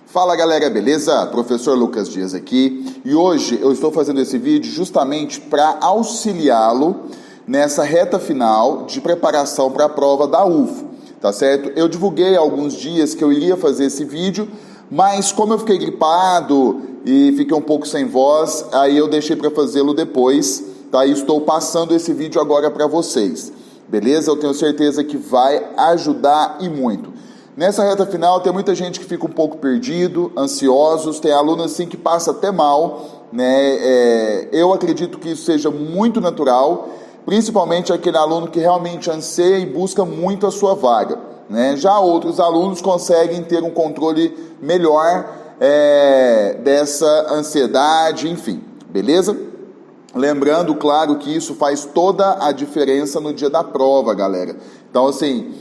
Fala galera, beleza? Professor Lucas Dias aqui e hoje eu estou fazendo esse vídeo justamente para auxiliá-lo nessa reta final de preparação para a prova da UFO, tá certo? Eu divulguei há alguns dias que eu iria fazer esse vídeo, mas como eu fiquei gripado e fiquei um pouco sem voz, aí eu deixei para fazê-lo depois, tá? E estou passando esse vídeo agora para vocês, beleza? Eu tenho certeza que vai ajudar e muito. Nessa reta final tem muita gente que fica um pouco perdido, ansiosos, tem alunos assim que passa até mal, né? Eu acredito que isso seja muito natural, principalmente aquele aluno que realmente anseia e busca muito a sua vaga, né? Já outros alunos conseguem ter um controle melhor dessa ansiedade, enfim, beleza? Lembrando, claro, que isso faz toda a diferença no dia da prova, galera. Então, assim,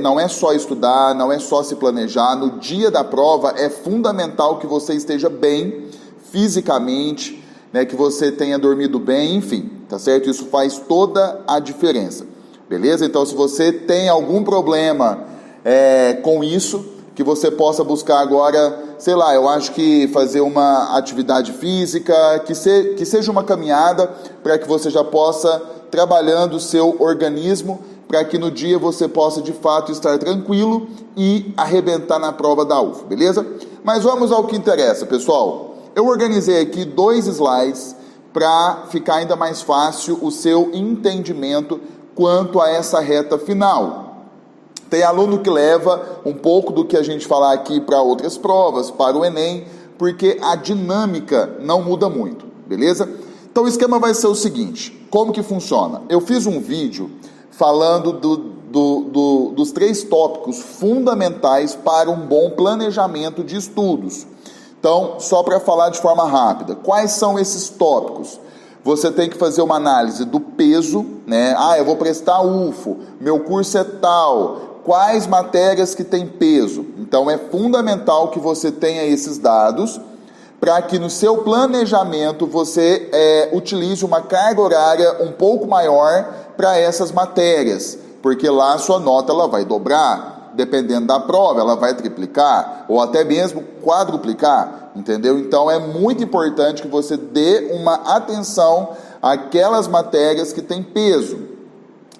não é só estudar, não é só se planejar. No dia da prova é fundamental que você esteja bem fisicamente, né, que você tenha dormido bem, enfim, tá certo? Isso faz toda a diferença, beleza? Então, se você tem algum problema com isso, que você possa buscar agora, sei lá, eu acho que fazer uma atividade física, que seja uma caminhada, para que você já possa trabalhando o seu organismo, para que no dia você possa de fato estar tranquilo e arrebentar na prova da UFO, beleza? Mas vamos ao que interessa, pessoal. Eu organizei aqui 2 slides para ficar ainda mais fácil o seu entendimento quanto a essa reta final. Tem aluno que leva um pouco do que a gente falar aqui para outras provas, para o Enem, porque a dinâmica não muda muito, beleza? Então o esquema vai ser o seguinte, como que funciona? Eu fiz um vídeo falando dos 3 tópicos fundamentais para um bom planejamento de estudos. Então, só para falar de forma rápida, quais são esses tópicos? Você tem que fazer uma análise do peso, né? Eu vou prestar UFO, meu curso é tal, quais matérias que tem peso. Então é fundamental que você tenha esses dados para que no seu planejamento você utilize uma carga horária um pouco maior para essas matérias, porque lá a sua nota ela vai dobrar, dependendo da prova, ela vai triplicar ou até mesmo quadruplicar, entendeu? Então é muito importante que você dê uma atenção àquelas matérias que têm peso.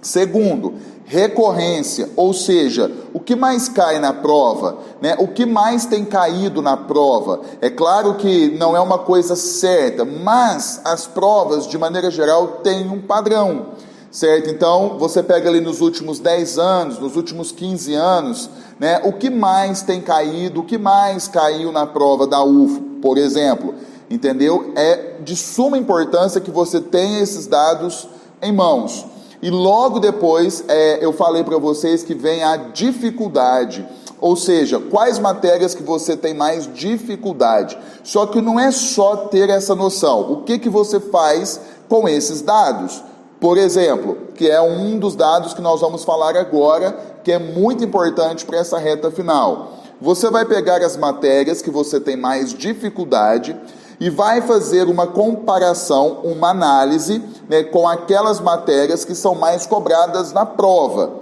Segundo, recorrência, ou seja, o que mais cai na prova, né? O que mais tem caído na prova. É claro que não é uma coisa certa, mas as provas, de maneira geral, têm um padrão, certo? Então, você pega ali nos últimos 10 anos, nos últimos 15 anos, né? O que mais tem caído, o que mais caiu na prova da UFO, por exemplo, entendeu? É de suma importância que você tenha esses dados em mãos. E logo depois eu falei para vocês que vem a dificuldade, ou seja, quais matérias que você tem mais dificuldade. Só que não é só ter essa noção, o que você faz com esses dados? Por exemplo, que é um dos dados que nós vamos falar agora, que é muito importante para essa reta final. Você vai pegar as matérias que você tem mais dificuldade e vai fazer uma comparação, uma análise, né, com aquelas matérias que são mais cobradas na prova.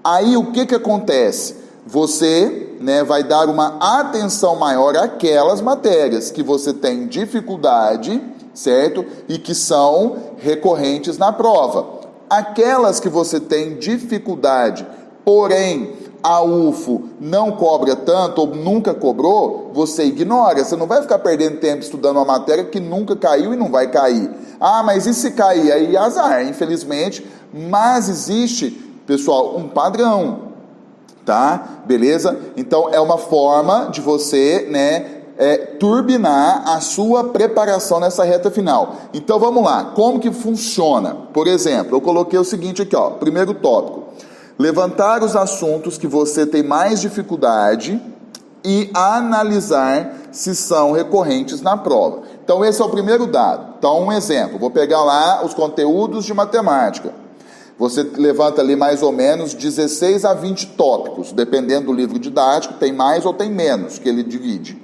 Aí o que acontece? Você, né, vai dar uma atenção maior àquelas matérias que você tem dificuldade, certo? E que são recorrentes na prova. Aquelas que você tem dificuldade, porém a UFO não cobra tanto ou nunca cobrou, você ignora. Você não vai ficar perdendo tempo estudando uma matéria que nunca caiu e não vai cair. Mas e se cair? Aí azar, infelizmente. Mas existe, pessoal, um padrão, tá? Beleza? Então é uma forma de você, né, turbinar a sua preparação nessa reta final. Então vamos lá, como que funciona? Por exemplo, eu coloquei o seguinte aqui, ó, primeiro tópico. Levantar os assuntos que você tem mais dificuldade e analisar se são recorrentes na prova. Então esse é o primeiro dado. Então um exemplo, vou pegar lá os conteúdos de matemática. Você levanta ali mais ou menos 16 a 20 tópicos, dependendo do livro didático, tem mais ou tem menos que ele divide.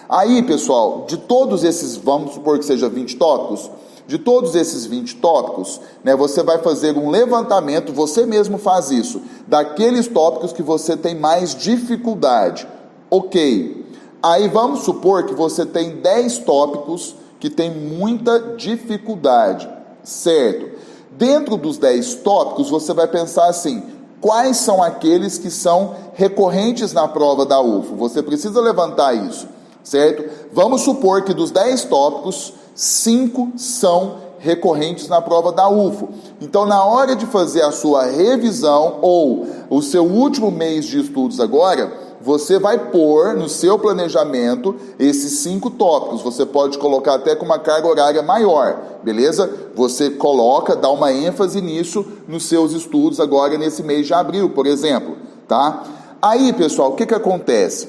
Aí, pessoal, de todos esses, vamos supor que seja 20 tópicos, de todos esses 20 tópicos, né, você vai fazer um levantamento, você mesmo faz isso, daqueles tópicos que você tem mais dificuldade. Ok. Aí vamos supor que você tem 10 tópicos que tem muita dificuldade, certo? Dentro dos 10 tópicos, você vai pensar assim: quais são aqueles que são recorrentes na prova da UFO? Você precisa levantar isso, certo? Vamos supor que dos 10 tópicos, 5 são recorrentes na prova da UFO. Então, na hora de fazer a sua revisão ou o seu último mês de estudos agora, você vai pôr no seu planejamento esses 5 tópicos. Você pode colocar até com uma carga horária maior, beleza? Você coloca, dá uma ênfase nisso nos seus estudos agora nesse mês de abril, por exemplo, tá? Aí, pessoal, o que acontece?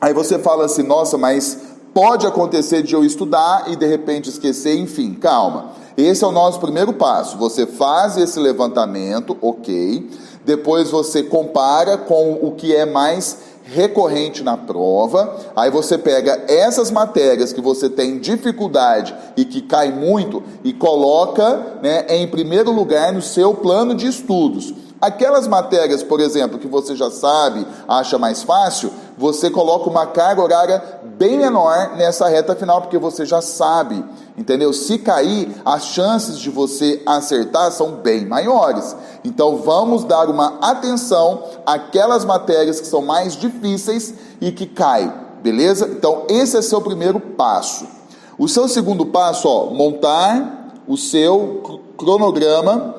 Aí você fala assim: nossa, mas pode acontecer de eu estudar e de repente esquecer, enfim, calma. Esse é o nosso primeiro passo. Você faz esse levantamento, ok? Depois você compara com o que é mais recorrente na prova. Aí você pega essas matérias que você tem dificuldade e que cai muito e coloca, né, em primeiro lugar no seu plano de estudos. Aquelas matérias, por exemplo, que você já sabe, acha mais fácil, você coloca uma carga horária bem menor nessa reta final, porque você já sabe, entendeu? Se cair, as chances de você acertar são bem maiores. Então vamos dar uma atenção àquelas matérias que são mais difíceis e que caem, beleza? Então esse é seu primeiro passo. O seu segundo passo, montar o seu cronograma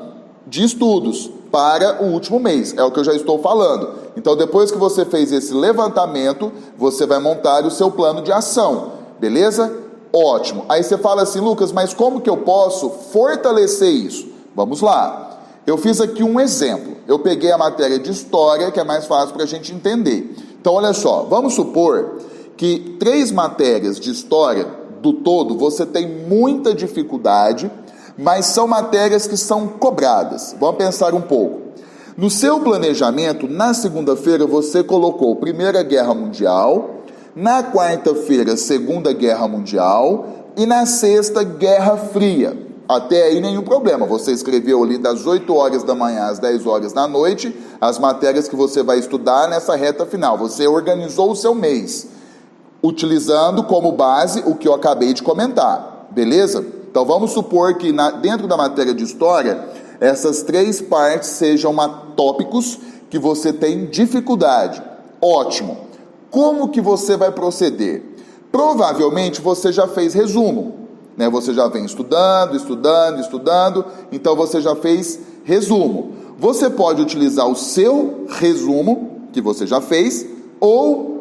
de estudos para o último mês, é o que eu já estou falando. Então, depois que você fez esse levantamento, você vai montar o seu plano de ação, beleza? Ótimo. Aí você fala assim: Lucas, mas como que eu posso fortalecer isso? Vamos lá. Eu fiz aqui um exemplo. Eu peguei a matéria de história, que é mais fácil para a gente entender. Então, olha só, vamos supor que 3 matérias de história do todo você tem muita dificuldade, mas são matérias que são cobradas. Vamos pensar um pouco. No seu planejamento, na segunda-feira, você colocou Primeira Guerra Mundial, na quarta-feira, Segunda Guerra Mundial e na sexta, Guerra Fria. Até aí nenhum problema. Você escreveu ali das 8 horas da manhã às 10 horas da noite as matérias que você vai estudar nessa reta final. Você organizou o seu mês, utilizando como base o que eu acabei de comentar, beleza? Então vamos supor que dentro da matéria de história, essas 3 partes sejam tópicos que você tem dificuldade. Ótimo. Como que você vai proceder? Provavelmente você já fez resumo, né? Você já vem estudando, então você já fez resumo. Você pode utilizar o seu resumo, que você já fez, ou,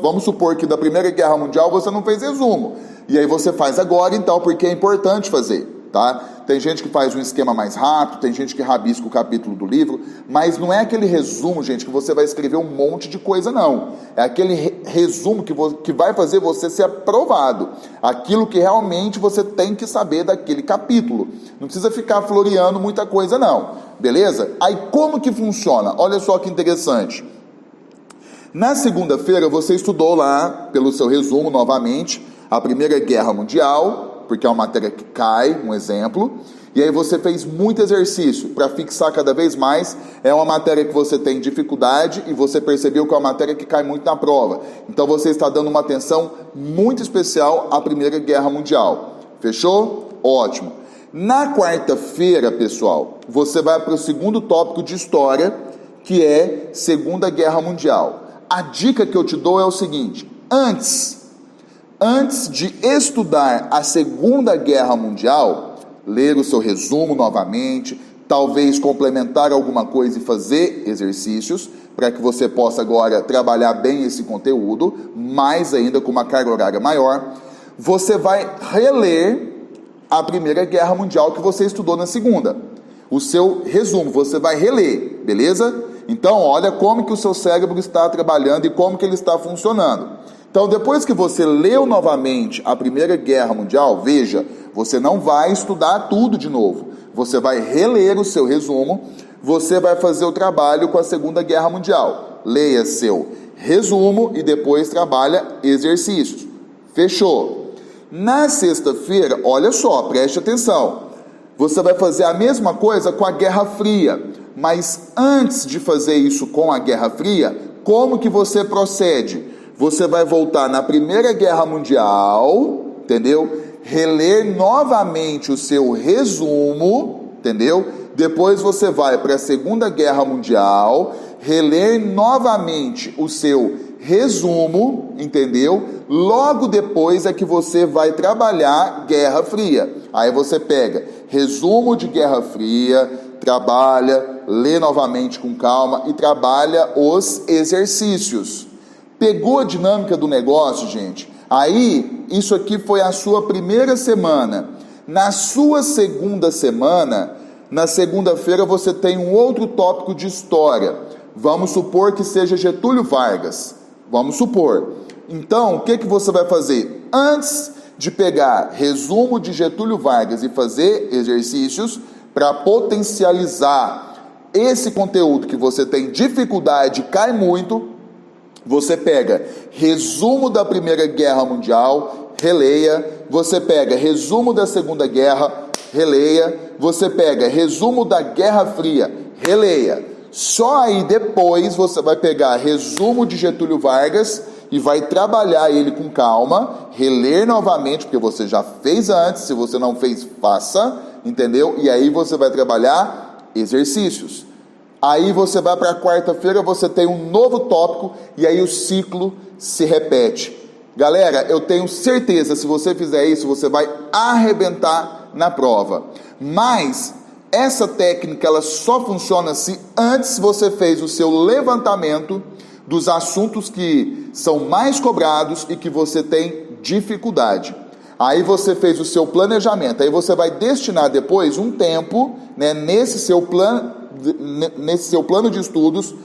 vamos supor que da Primeira Guerra Mundial você não fez resumo. E aí você faz agora, então, porque é importante fazer, tá? Tem gente que faz um esquema mais rápido, tem gente que rabisca o capítulo do livro, mas não é aquele resumo, gente, que você vai escrever um monte de coisa, não. É aquele resumo que vai fazer você ser aprovado. Aquilo que realmente você tem que saber daquele capítulo. Não precisa ficar floreando muita coisa, não. Beleza? Aí como que funciona? Olha só que interessante. Na segunda-feira você estudou lá, pelo seu resumo novamente, a Primeira Guerra Mundial, porque é uma matéria que cai, um exemplo, e aí você fez muito exercício para fixar cada vez mais. É uma matéria que você tem dificuldade e você percebeu que é uma matéria que cai muito na prova. Então você está dando uma atenção muito especial à Primeira Guerra Mundial. Fechou? Ótimo. Na quarta-feira, pessoal, você vai para o segundo tópico de história, que é Segunda Guerra Mundial. A dica que eu te dou é o seguinte: antes de estudar a Segunda Guerra Mundial, ler o seu resumo novamente, talvez complementar alguma coisa e fazer exercícios, para que você possa agora trabalhar bem esse conteúdo, mais ainda com uma carga horária maior, você vai reler a Primeira Guerra Mundial que você estudou na segunda. O seu resumo, você vai reler, beleza? Então, olha como que o seu cérebro está trabalhando e como que ele está funcionando. Então, depois que você leu novamente a Primeira Guerra Mundial, veja, você não vai estudar tudo de novo. Você vai reler o seu resumo, você vai fazer o trabalho com a Segunda Guerra Mundial. Leia seu resumo e depois trabalha exercícios. Fechou? Na sexta-feira, olha só, preste atenção. Você vai fazer a mesma coisa com a Guerra Fria. Mas antes de fazer isso com a Guerra Fria, como que você procede? você vai voltar na Primeira Guerra Mundial, entendeu? Reler novamente o seu resumo, entendeu? Depois você vai para a Segunda Guerra Mundial, reler novamente o seu resumo, entendeu? Logo depois é que você vai trabalhar Guerra Fria. Aí você pega resumo de Guerra Fria, trabalha, lê novamente com calma e trabalha os exercícios. Pegou a dinâmica do negócio, gente? Aí, isso aqui foi a sua primeira semana. Na sua segunda semana, na segunda-feira, você tem um outro tópico de história. Vamos supor que seja Getúlio Vargas. Vamos supor. Então, o que você vai fazer? Antes de pegar resumo de Getúlio Vargas e fazer exercícios para potencializar esse conteúdo que você tem dificuldade, cai muito, você pega resumo da Primeira Guerra Mundial, releia. Você pega resumo da Segunda Guerra, releia. Você pega resumo da Guerra Fria, releia. Só aí depois você vai pegar resumo de Getúlio Vargas e vai trabalhar ele com calma, reler novamente, porque você já fez antes. Se você não fez, faça, entendeu? E aí você vai trabalhar exercícios. Aí você vai para a quarta-feira, você tem um novo tópico e aí o ciclo se repete. Galera, eu tenho certeza, se você fizer isso, você vai arrebentar na prova. Mas essa técnica, ela só funciona se antes você fez o seu levantamento dos assuntos que são mais cobrados e que você tem dificuldade. Aí você fez o seu planejamento, aí você vai destinar depois um tempo, né, nesse seu plano de estudos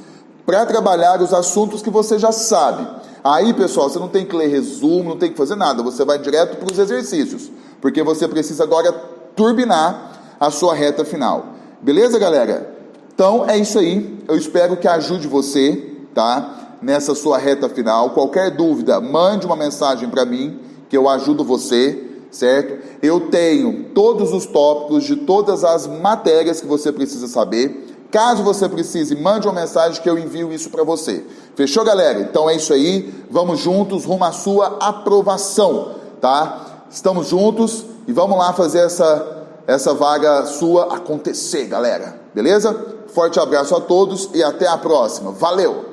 para trabalhar os assuntos que você já sabe. Aí, pessoal, você não tem que ler resumo, não tem que fazer nada, você vai direto para os exercícios, porque você precisa agora turbinar a sua reta final. Beleza, galera? Então, é isso aí. Eu espero que ajude você, tá? Nessa sua reta final. Qualquer dúvida, mande uma mensagem para mim, que eu ajudo você, certo? Eu tenho todos os tópicos de todas as matérias que você precisa saber. Caso você precise, mande uma mensagem que eu envio isso para você. Fechou, galera? Então é isso aí. Vamos juntos rumo à sua aprovação, tá? Estamos juntos e vamos lá fazer essa vaga sua acontecer, galera. Beleza? Forte abraço a todos e até a próxima. Valeu!